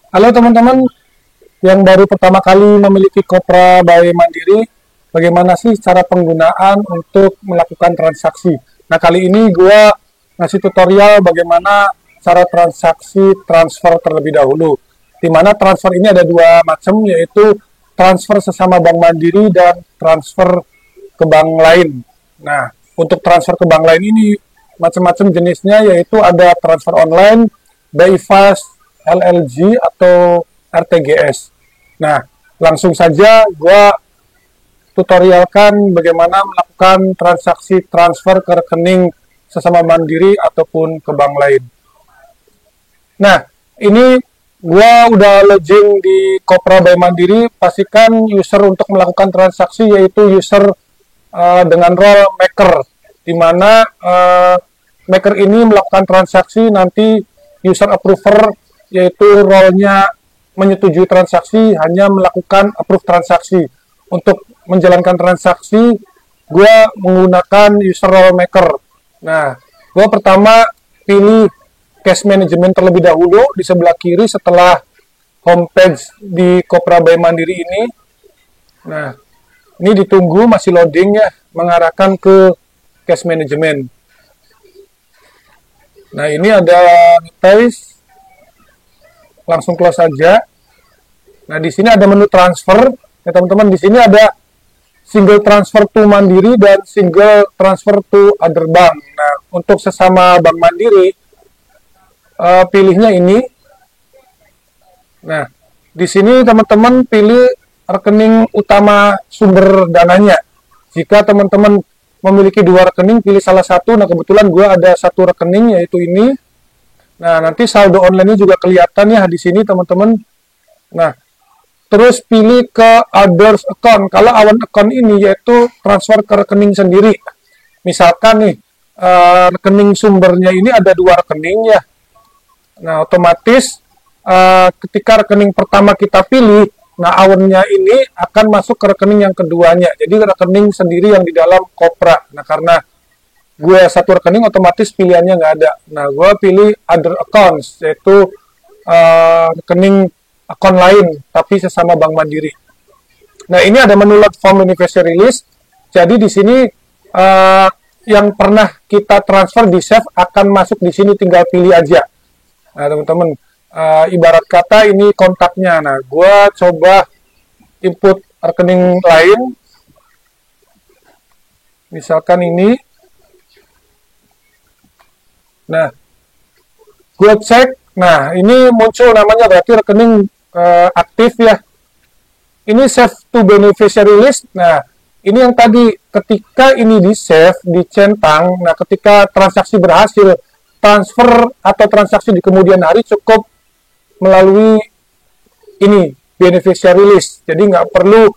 Halo teman-teman yang baru pertama kali memiliki Kopra by Mandiri, bagaimana sih cara penggunaan untuk melakukan transaksi? Nah, kali ini gue ngasih tutorial bagaimana cara transaksi transfer terlebih dahulu. Di mana transfer ini ada dua macam, yaitu transfer sesama Bank Mandiri dan transfer ke bank lain. Nah, untuk transfer ke bank lain ini macam-macam jenisnya, yaitu ada transfer online, BI Fast, LLG, atau RTGS. Nah, langsung saja gue tutorialkan bagaimana melakukan transaksi transfer ke rekening sesama Mandiri ataupun ke bank lain. Nah, ini gue udah login di Kopra by Mandiri. Pastikan user untuk melakukan transaksi yaitu user dengan role maker, di mana maker ini melakukan transaksi, nanti user approver yaitu role-nya menyetujui transaksi, hanya melakukan approve transaksi. Untuk menjalankan transaksi, gue menggunakan user role maker. Nah, gue pertama pilih cash management terlebih dahulu di sebelah kiri setelah homepage di Kopra by Mandiri ini. Nah, ini ditunggu masih loading ya, mengarahkan ke cash management. Nah, ini ada notice, langsung close saja. Nah, di sini ada menu transfer. Ya, teman-teman, di sini ada single transfer to Mandiri dan single transfer to other bank. Nah, untuk sesama Bank Mandiri, pilihnya ini. Nah, di sini teman-teman pilih rekening utama sumber dananya. Jika teman-teman memiliki dua rekening, pilih salah satu. Nah, kebetulan gue ada satu rekening, yaitu ini. Nah, nanti saldo online-nya juga kelihatan ya di sini, teman-teman. Nah, terus pilih ke others account. Kalau own account ini yaitu transfer ke rekening sendiri. Misalkan nih, rekening sumbernya ini ada dua rekening ya. Nah, otomatis ketika rekening pertama kita pilih, nah own-nya ini akan masuk ke rekening yang keduanya. Jadi rekening sendiri yang di dalam Kopra. Nah, karena gue satu rekening, otomatis pilihannya nggak ada. Nah, gue pilih other accounts, yaitu rekening akun lain, tapi sesama Bank Mandiri. Nah, ini ada menu load from beneficiary list. Jadi di sini yang pernah kita transfer di save akan masuk di sini, tinggal pilih aja. Nah, teman-teman, ibarat kata ini kontaknya. Nah, gue coba input rekening lain. Misalkan ini. Nah, gue cek. Nah, ini muncul namanya, berarti rekening aktif ya. Ini save to beneficiary list. Nah, ini yang tadi ketika ini di save, dicentang. Nah, ketika transaksi berhasil, transfer atau transaksi di kemudian hari cukup melalui ini beneficiary list. Jadi nggak perlu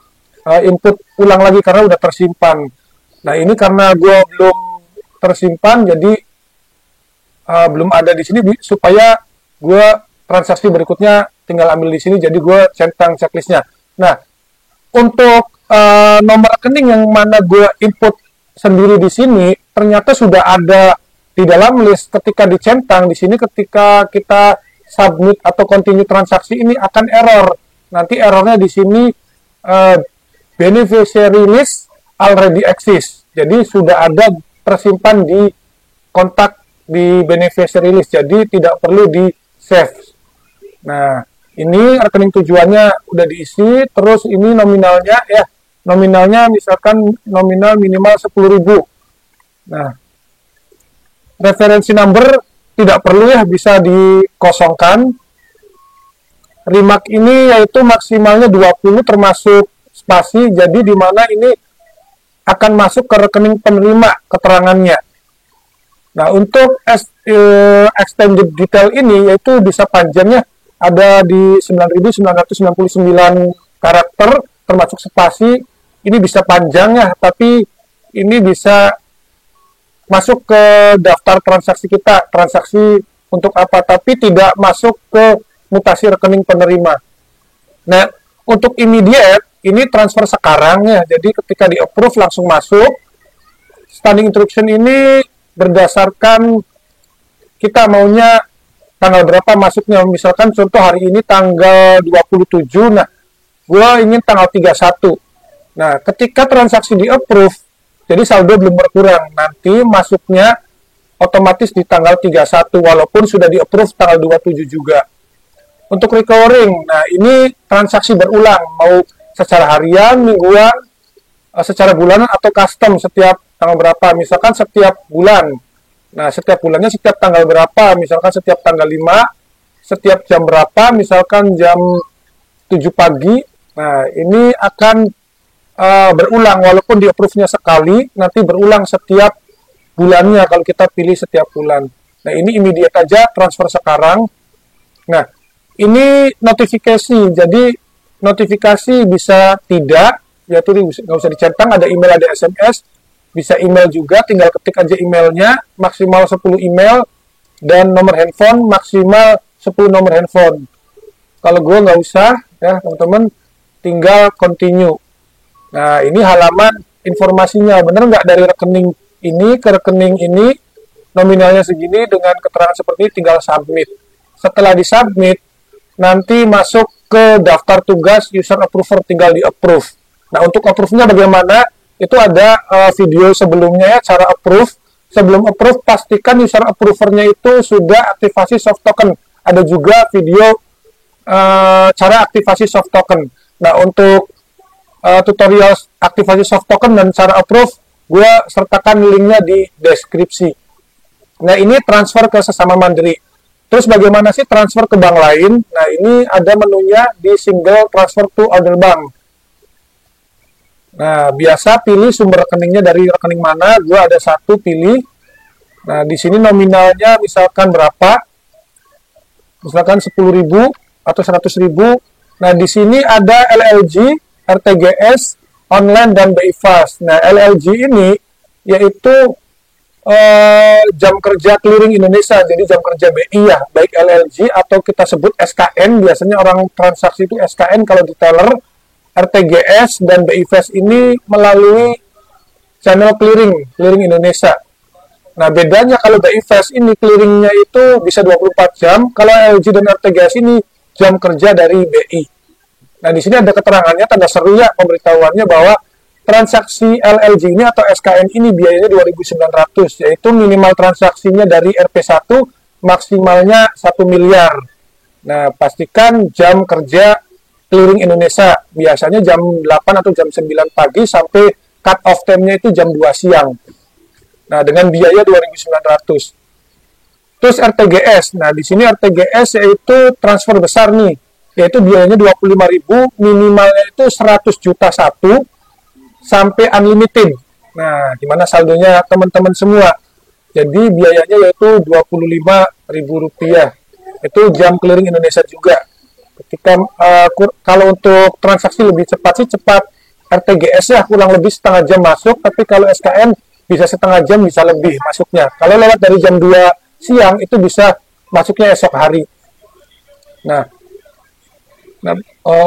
input ulang lagi karena udah tersimpan. Nah, ini karena gue belum tersimpan, jadi belum ada di sini, supaya gue transaksi berikutnya tinggal ambil di sini, jadi gue centang checklistnya. Nah, untuk nomor rekening yang mana gue input sendiri di sini, ternyata sudah ada di dalam list. Ketika dicentang di sini, ketika kita submit atau continue transaksi, ini akan error. Nanti errornya di sini beneficiary list already exist. Jadi sudah ada tersimpan di kontak di beneficiary list, jadi tidak perlu di save. Nah, ini rekening tujuannya udah diisi, terus ini nominalnya ya, nominalnya misalkan nominal minimal 10.000. Nah, referensi number tidak perlu ya, bisa dikosongkan. Remark ini yaitu maksimalnya 20 termasuk spasi, jadi di mana ini akan masuk ke rekening penerima keterangannya. Nah, untuk extended detail ini yaitu bisa panjangnya ada di 9.999 karakter termasuk spasi. Ini bisa panjang ya, tapi ini bisa masuk ke daftar transaksi kita, transaksi untuk apa, tapi tidak masuk ke mutasi rekening penerima. Nah, untuk immediate ini transfer sekarang ya, jadi ketika di approve langsung masuk. Standing instruction ini berdasarkan kita maunya tanggal berapa masuknya. Misalkan contoh hari ini tanggal 27, nah gue ingin tanggal 31. Nah, ketika transaksi di approve, jadi saldo belum berkurang, nanti masuknya otomatis di tanggal 31 walaupun sudah di approve tanggal 27 juga. Untuk recurring, nah ini transaksi berulang, mau secara harian, mingguan, secara bulanan atau custom setiap tanggal berapa, misalkan setiap bulan. Nah, setiap bulannya setiap tanggal berapa, misalkan setiap tanggal 5, setiap jam berapa, misalkan jam 7 pagi. Nah, ini akan berulang, walaupun di approve-nya sekali, nanti berulang setiap bulannya kalau kita pilih setiap bulan. Nah, ini immediate aja, transfer sekarang. Nah, ini notifikasi, jadi notifikasi bisa tidak, yaitu nggak usah dicentang, ada email, ada SMS, bisa email juga, tinggal ketik aja emailnya, maksimal 10 email, dan nomor handphone, maksimal 10 nomor handphone. Kalau gue nggak usah, ya teman-teman, tinggal continue. Nah, ini halaman informasinya, bener nggak dari rekening ini ke rekening ini, nominalnya segini, dengan keterangan seperti ini, tinggal submit. Setelah disubmit, nanti masuk ke daftar tugas user approver, tinggal di approve. Nah, untuk approve-nya bagaimana? Itu ada video sebelumnya ya, cara approve. Sebelum approve, pastikan user approver-nya itu sudah aktivasi soft token. Ada juga video cara aktivasi soft token. Nah, untuk tutorial aktivasi soft token dan cara approve, gue sertakan linknya di deskripsi. Nah, ini transfer ke sesama mandiri. Terus bagaimana sih transfer ke bank lain? Nah, ini ada menunya di single transfer to other bank. Nah, biasa pilih sumber rekeningnya dari rekening mana. Gue ada satu pilih. Nah, di sini nominalnya misalkan berapa? Misalkan 10.000 atau 100.000. Nah, di sini ada LLG, RTGS, online, dan BI Fast. Nah, LLG ini yaitu jam kerja clearing Indonesia, jadi jam kerja BI ya, baik LLG atau kita sebut SKN, biasanya orang transaksi itu SKN kalau di teller. RTGS dan BI Fast ini melalui channel clearing Indonesia. Nah, bedanya kalau BI Fast ini clearingnya itu bisa 24 jam, kalau LLG dan RTGS ini jam kerja dari BI. Nah, di sini ada keterangannya, tanda seru ya, pemberitahuannya bahwa transaksi LLG ini atau SKN ini biayanya 2.900, yaitu minimal transaksinya dari RP1 maksimalnya 1 miliar. Nah, pastikan jam kerja clearing Indonesia, biasanya jam 8 atau jam 9 pagi sampai cut off time-nya itu jam 2 siang. Nah, dengan biaya 2.900. Terus RTGS, nah di sini RTGS yaitu transfer besar nih, yaitu biayanya 25.000, minimalnya itu 100 juta satu, sampai unlimited. Nah, gimana saldonya teman-teman semua? Jadi biayanya yaitu Rp25.000. Itu jam clearing Indonesia juga. Ketika kalau untuk transaksi lebih cepat sih cepat RTGS ya kurang lebih setengah jam masuk, tapi kalau SKN bisa setengah jam bisa lebih masuknya. Kalau lewat dari jam 2 siang itu bisa masuknya esok hari. Nah,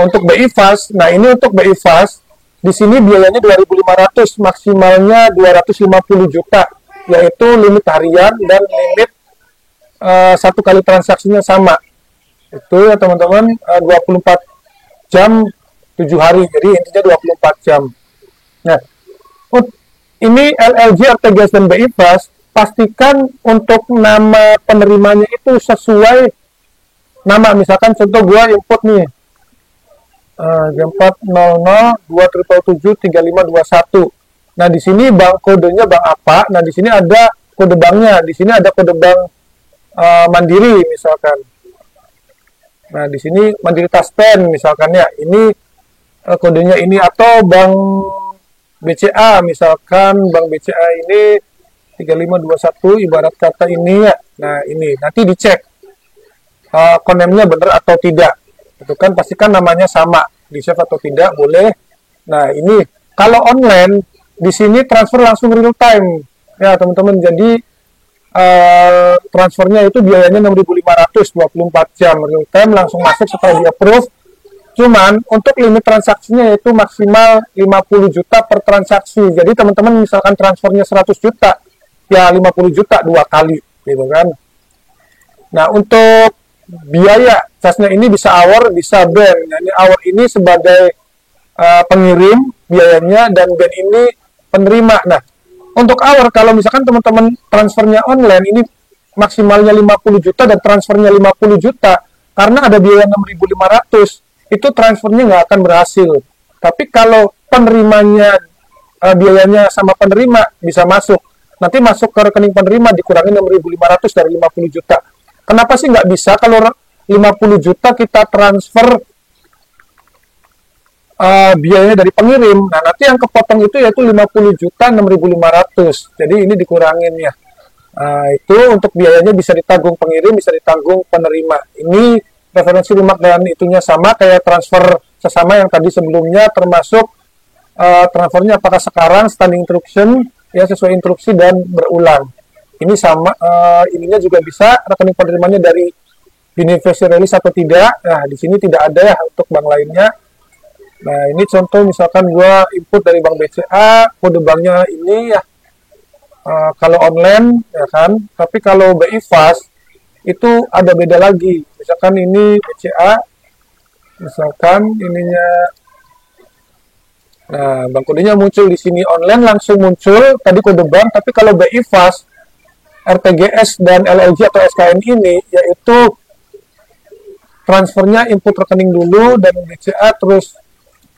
untuk BI Fast, nah ini untuk BI Fast di sini biayanya 2.500, maksimalnya 250 juta, yaitu limit harian dan limit satu kali transaksinya sama. Itu ya teman-teman, 24 jam 7 hari, jadi intinya 24 jam. Nah, ini LLG, RTGS, dan BI Fast, pastikan untuk nama penerimanya itu sesuai nama. Misalkan contoh gue input nih, jam 4.00.277.3521. Nah, di sini bank kodenya bank apa? Nah, di sini ada kode banknya. Di sini ada kode bank Mandiri misalkan. Nah, di sini Mandiri Taspen misalkan ya. Ini kodenya ini, atau bank BCA misalkan, bank BCA ini 3521 ibarat kata ini ya. Nah, ini nanti dicek konemnya benar atau tidak. Itu kan pastikan namanya sama, di save atau tidak boleh. Nah, ini kalau online di sini transfer langsung real time ya teman-teman. Jadi transfernya itu biayanya 6.500, 24 jam real time langsung masuk setelah di approve. Cuman untuk limit transaksinya itu maksimal 50 juta per transaksi. Jadi teman-teman misalkan transfernya 100 juta ya 50 juta 2 kali gitu kan. Nah, untuk biaya casnya ini bisa hour, bisa band. Nah, ini hour ini sebagai pengirim biayanya dan band ini penerima. Nah, untuk hour kalau misalkan teman-teman transfernya online ini maksimalnya 50 juta dan transfernya 50 juta karena ada biaya 6.500 itu transfernya nggak akan berhasil. Tapi kalau penerimanya biayanya sama penerima bisa masuk. Nanti masuk ke rekening penerima dikurangi 6.500 dari 50 juta. Kenapa sih nggak bisa kalau 50 juta kita transfer biayanya dari pengirim? Nah, nanti yang kepotong itu yaitu 50 juta 6.500. Jadi ini dikurangin ya. Itu untuk biayanya bisa ditanggung pengirim, bisa ditanggung penerima. Ini referensi remark dan itunya sama kayak transfer sesama yang tadi sebelumnya, termasuk transfernya apakah sekarang standing instruction ya sesuai instruksi dan berulang. Ini sama, ininya juga bisa rekening penerimanya dari beneficiary list atau tidak. Nah, di sini tidak ada ya untuk bank lainnya. Nah, ini contoh misalkan gua input dari bank BCA, kode banknya ini ya. Kalau online ya kan, tapi kalau BI Fast itu ada beda lagi. Misalkan ini BCA, misalkan ininya, nah bank kodenya muncul di sini online langsung muncul tadi kode bank, tapi kalau BI Fast, RTGS dan LLG atau SKN ini yaitu transfernya input rekening dulu dan BCA terus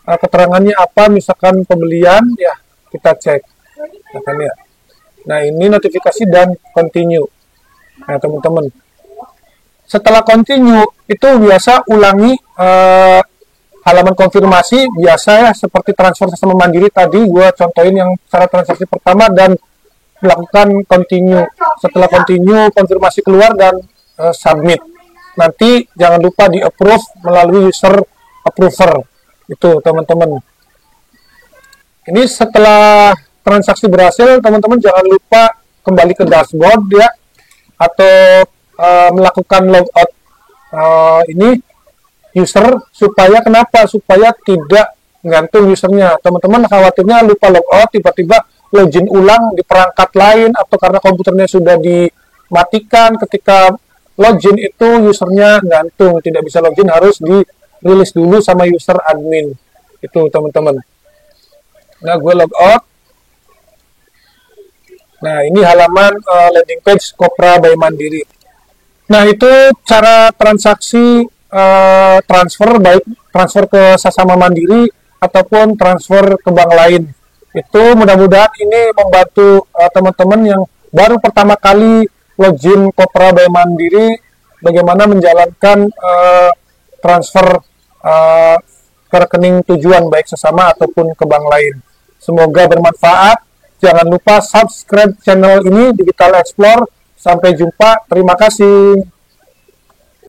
keterangannya apa, misalkan pembelian ya kita cek, ya kan ya. Nah, ini notifikasi dan continue. Nah, teman-teman. Setelah continue, itu biasa ulangi halaman konfirmasi. Biasa ya, seperti transfer sesama mandiri tadi. Gue contohin yang cara transaksi pertama dan melakukan continue. Setelah continue, konfirmasi keluar dan submit. Nanti jangan lupa di-approve melalui user approver. Itu, teman-teman. Ini setelah transaksi berhasil, teman-teman jangan lupa kembali ke dashboard ya, atau melakukan logout ini user supaya kenapa? Supaya tidak gantung usernya. Teman-teman khawatirnya lupa logout, tiba-tiba login ulang di perangkat lain atau karena komputernya sudah dimatikan, ketika login itu usernya gantung, tidak bisa login, harus dirilis dulu sama user admin. Itu teman-teman. Nah, gue logout. Nah, ini halaman landing page Kopra by Mandiri. Nah, itu cara transaksi transfer, baik transfer ke sesama Mandiri ataupun transfer ke bank lain. Itu mudah-mudahan ini membantu teman-teman yang baru pertama kali login Kopra by Mandiri bagaimana menjalankan transfer ke rekening tujuan baik sesama ataupun ke bank lain. Semoga bermanfaat. Jangan lupa subscribe channel ini Digital Explore. Sampai jumpa. Terima kasih.